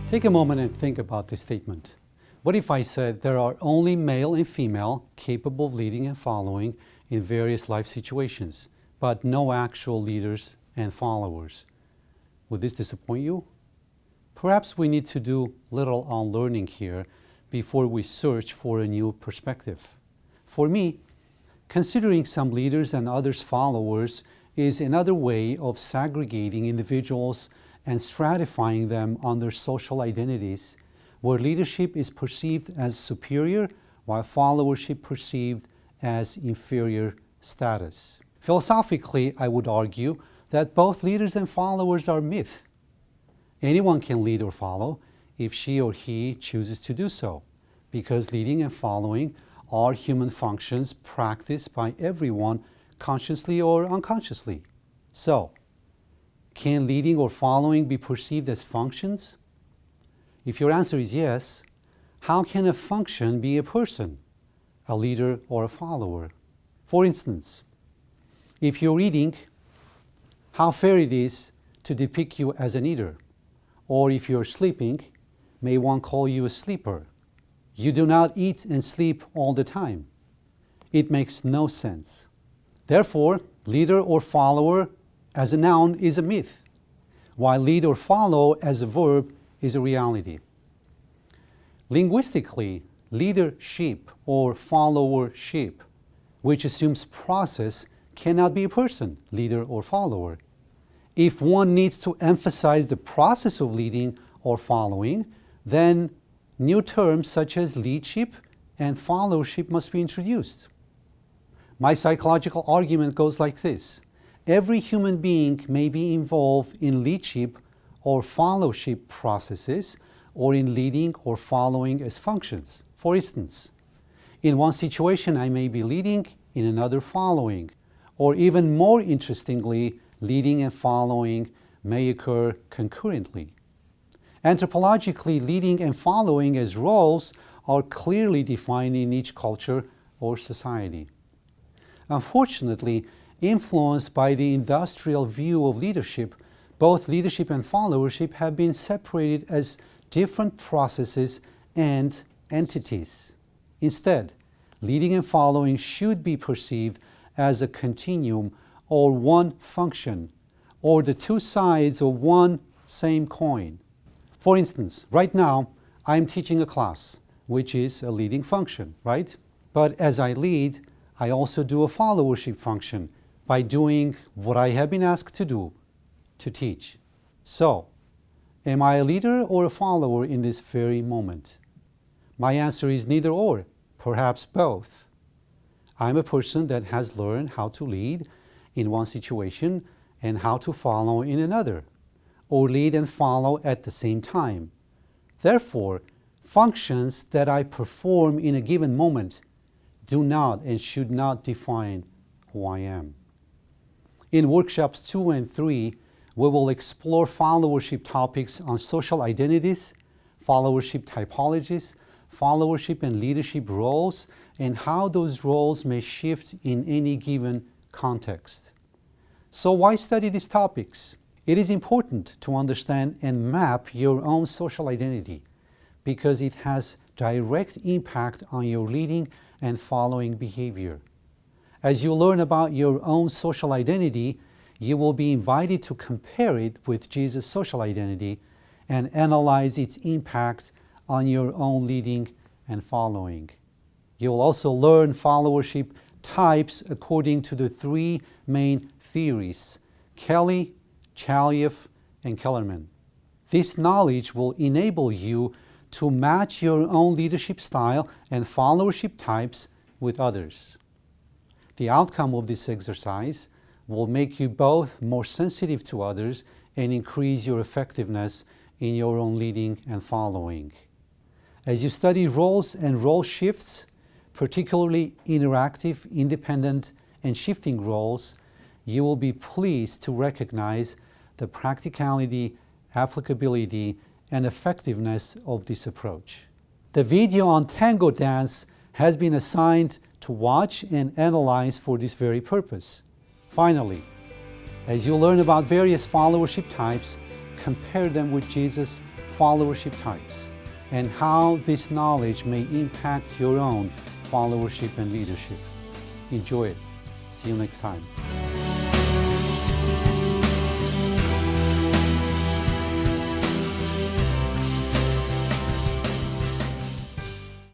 Take a moment and think about this statement. What if I said there are only male and female capable of leading and following in various life situations, but no actual leaders and followers? Would this disappoint you? Perhaps we need to do little unlearning here before we search for a new perspective. For me, considering some leaders and others followers is another way of segregating individuals and stratifying them under social identities, where leadership is perceived as superior while followership perceived as inferior status. Philosophically, I would argue that both leaders and followers are myth. Anyone can lead or follow if she or he chooses to do so, because leading and following are human functions practiced by everyone consciously or unconsciously. So, can leading or following be perceived as functions? If your answer is yes, how can a function be a person, a leader or a follower? For instance, if you're eating, how fair it is to depict you as an eater. Or if you're sleeping, may one call you a sleeper? You do not eat and sleep all the time. It makes no sense. Therefore, leader or follower as a noun is a myth, while lead or follow as a verb is a reality. Linguistically, leadership or followership, which assumes process, cannot be a person, leader or follower. If one needs to emphasize the process of leading or following, then new terms such as leadship and followership must be introduced. My psychological argument goes like this. Every human being may be involved in leadship or followship processes, or in leading or following as functions. For instance, in one situation I may be leading, in another following, or even more interestingly, leading and following may occur concurrently. Anthropologically, leading and following as roles are clearly defined in each culture or society. Unfortunately, influenced by the industrial view of leadership, both leadership and followership have been separated as different processes and entities. Instead, leading and following should be perceived as a continuum or one function, or the two sides of one same coin. For instance, right now, I'm teaching a class, which is a leading function, right? But as I lead, I also do a followership function by doing what I have been asked to do, to teach. So, am I a leader or a follower in this very moment? My answer is neither or, perhaps both. I'm a person that has learned how to lead in one situation and how to follow in another, or lead and follow at the same time. Therefore, functions that I perform in a given moment do not and should not define who I am. In workshops 2 and 3, we will explore followership topics on social identities, followership typologies, followership and leadership roles, and how those roles may shift in any given context. So why study these topics? It is important to understand and map your own social identity because it has direct impact on your leading and following behavior. As you learn about your own social identity, you will be invited to compare it with Jesus' social identity and analyze its impact on your own leading and following. You will also learn followership types according to the three main theories, Kelly, Chaliev, and Kellerman. This knowledge will enable you to match your own leadership style and followership types with others. The outcome of this exercise will make you both more sensitive to others and increase your effectiveness in your own leading and following. As you study roles and role shifts, particularly interactive, independent, and shifting roles, you will be pleased to recognize the practicality, applicability, and effectiveness of this approach. The video on tango dance has been assigned to watch and analyze for this very purpose. Finally, as you learn about various followership types, compare them with Jesus' followership types and how this knowledge may impact your own followership and leadership. Enjoy it. See you next time.